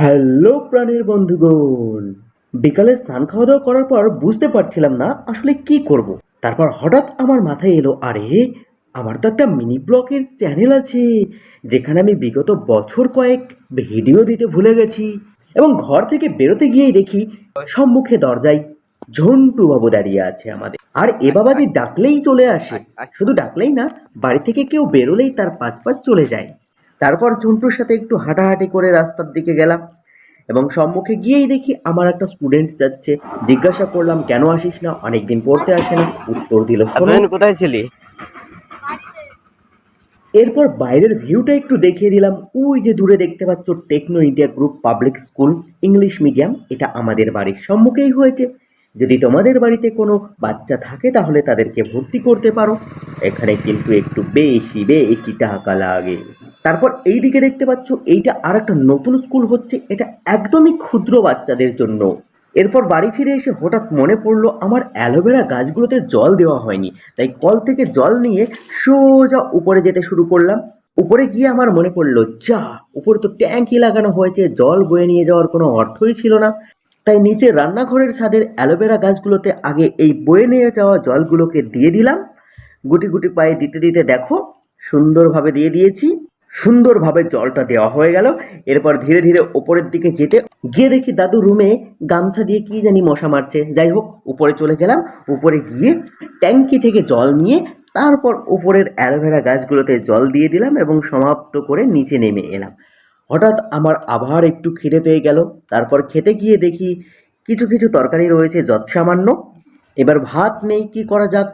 Hello প্রাণের বন্ধুগণ, বিকালে স্নান খাওয়া দাওয়া করার পর বুঝতে পারছিলাম না আসলে কি করব। তারপর হঠাৎ আমার মাথায় এলো, আরে আমার তো একটা মিনি ব্লগের চ্যানেল আছে যেখানে আমি বিগত বছর কয়েক ভিডিও দিতে ভুলে গেছি। এবং ঘর থেকে বেরোতে গিয়েই দেখি সম্মুখে দরজায় ঝন্টু বাবু দাঁড়িয়ে আছে আমাদের। আর এ বাবাজি ডাকলেই চলে আসে, শুধু ডাকলেই না, বাড়ি থেকে কেউ বেরোলেই তার পাঁচ পাঁচ চলে যায়। তারপর ঝন্টুর সাথে একটু হাঁটাহাঁটি করে রাস্তার দিকে গেলাম এবং সম্মুখে গিয়েই দেখি আমার একটা স্টুডেন্ট যাচ্ছে। জিজ্ঞাসা করলাম, কেন আসিস না, অনেকদিন পড়তে আসে না। উত্তর দিল, শোনো। এতদিন কোথায় ছিলি? এরপর বাইরের ভিউটা একটু দেখিয়ে দিলাম। ওই যে দূরে দেখতে পাচ্ছ Techno India group public school English medium, এটা আমাদের বাড়ির সম্মুখেই হয়েছে। যদি তোমাদের বাড়িতে কোনো বাচ্চা থাকে তাহলে তাদেরকে ভর্তি করতে পারো, এখানে কিন্তু একটু বেশি বেশি টাকা লাগে। তারপর এই দিকে দেখতে পাচ্ছ এইটা আর একটা নতুন স্কুল হচ্ছে, এটা একদমই ক্ষুদ্র বাচ্চাদের জন্য। এরপর বাড়ি ফিরে এসে হঠাৎ মনে পড়লো আমার অ্যালোভেরা গাছগুলোতে জল দেওয়া হয়নি, তাই কল থেকে জল নিয়ে সোজা উপরে যেতে শুরু করলাম। উপরে গিয়ে আমার মনে পড়লো, যা, উপরে তো ট্যাঙ্কি লাগানো হয়েছে, জল বয়ে নিয়ে যাওয়ার কোনো অর্থই ছিল না। তাই নিচে রান্নাঘরের ছাদের অ্যালোভেরা গাছগুলোতে আগে এই বয়ে নিয়ে যাওয়া জলগুলোকে দিয়ে দিলাম। গুটি গুটি পায়ে দিতে দিতে দেখো সুন্দরভাবে দিয়ে দিয়েছি। সুন্দরভাবে জলটা দেওয়া হয়ে গেল। এরপর ধীরে ধীরে ওপরের দিকে যেতে গিয়ে দেখি দাদু রুমে গামছা দিয়ে কি জানি মশা মারছে। যাই হোক, উপরে চলে গেলাম। উপরে গিয়ে ট্যাঙ্কি থেকে জল নিয়ে তারপর উপরের অ্যালোভেরা গাছগুলোতে জল দিয়ে দিলাম এবং সমাপ্ত করে নিচে নেমে এলাম। হঠাৎ আমার আবার একটু খিদে পেয়ে গেল। তারপর খেতে গিয়ে দেখি কিছু কিছু তরকারি রয়েছে যৎসামান্য। এবার ভাত নেই, কি করা যাক,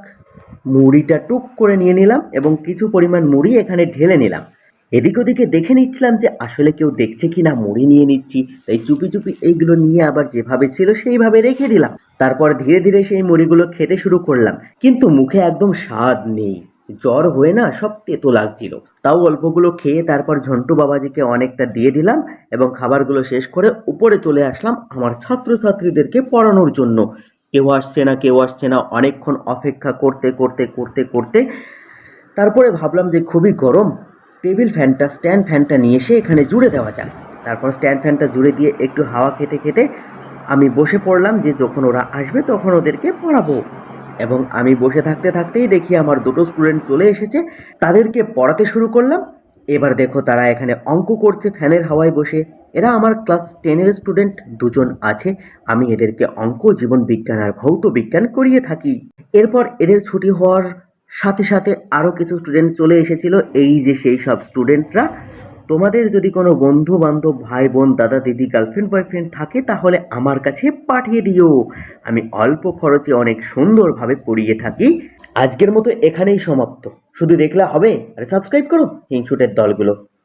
মুড়িটা টুক করে নিয়ে নিলাম এবং কিছু পরিমাণ মুড়ি এখানে ঢেলে নিলাম। এদিক ওদিকে দেখে নিচ্ছিলাম যে আসলে কেউ দেখছে কি না, মুড়ি নিয়ে নিচ্ছি। তাই চুপি চুপি এইগুলো নিয়ে আবার যেভাবে ছিল সেইভাবে রেখে দিলাম। তারপর ধীরে ধীরে সেই মুড়িগুলো খেতে শুরু করলাম, কিন্তু মুখে একদম স্বাদ নেই। জ্বর হয়ে না সব তেতো লাগছিল। তাও অল্পগুলো খেয়ে তারপর ঝন্টু বাবাজিকে অনেকটা দিয়ে দিলাম এবং খাবারগুলো শেষ করে উপরে চলে আসলাম আমার ছাত্রছাত্রীদেরকে পড়ানোর জন্য। কেউ আসছে না, কেউ আসছে না, অনেকক্ষণ অপেক্ষা করতে করতে করতে করতে তারপরে ভাবলাম যে খুবই গরম, টেবিল ফ্যানটা, স্ট্যান্ড ফ্যানটা নিয়ে এসে এখানে জুড়ে দেওয়া যাক। তারপর স্ট্যান্ড ফ্যানটা জুড়ে দিয়ে একটু হাওয়া খেতে খেতে আমি বসে পড়লাম যে যখন ওরা আসবে তখন ওদেরকে পড়াবো। এবং আমি বসে থাকতে থাকতেই দেখি আমার দুটো স্টুডেন্ট চলে এসেছে, তাদেরকে পড়াতে শুরু করলাম। এবার দেখো তারা এখানে অঙ্ক করছে ফ্যানের হাওয়ায় বসে। এরা আমার ক্লাস 10-এর স্টুডেন্ট, দুজন আছে। আমি এদেরকে অঙ্ক, জীবন বিজ্ঞান আর ভৌত বিজ্ঞান করিয়ে থাকি। এরপর এদের ছুটি হওয়ার সাথে সাথে আরও কিছু স্টুডেন্ট চলে এসেছিল। এই যে সেই সব স্টুডেন্টরা। তোমাদের যদি কোনো বন্ধু বান্ধব, ভাই বোন, দাদা দিদি, গার্লফ্রেন্ড বয়ফ্রেন্ড থাকে তাহলে আমার কাছে পাঠিয়ে দিও। আমি অল্প খরচে অনেক সুন্দরভাবে পড়িয়ে থাকি। আজকের মতো এখানেই সমাপ্ত। শুধু দেখলে হবে, আরে সাবস্ক্রাইব করো হিংসুটের দলগুলো।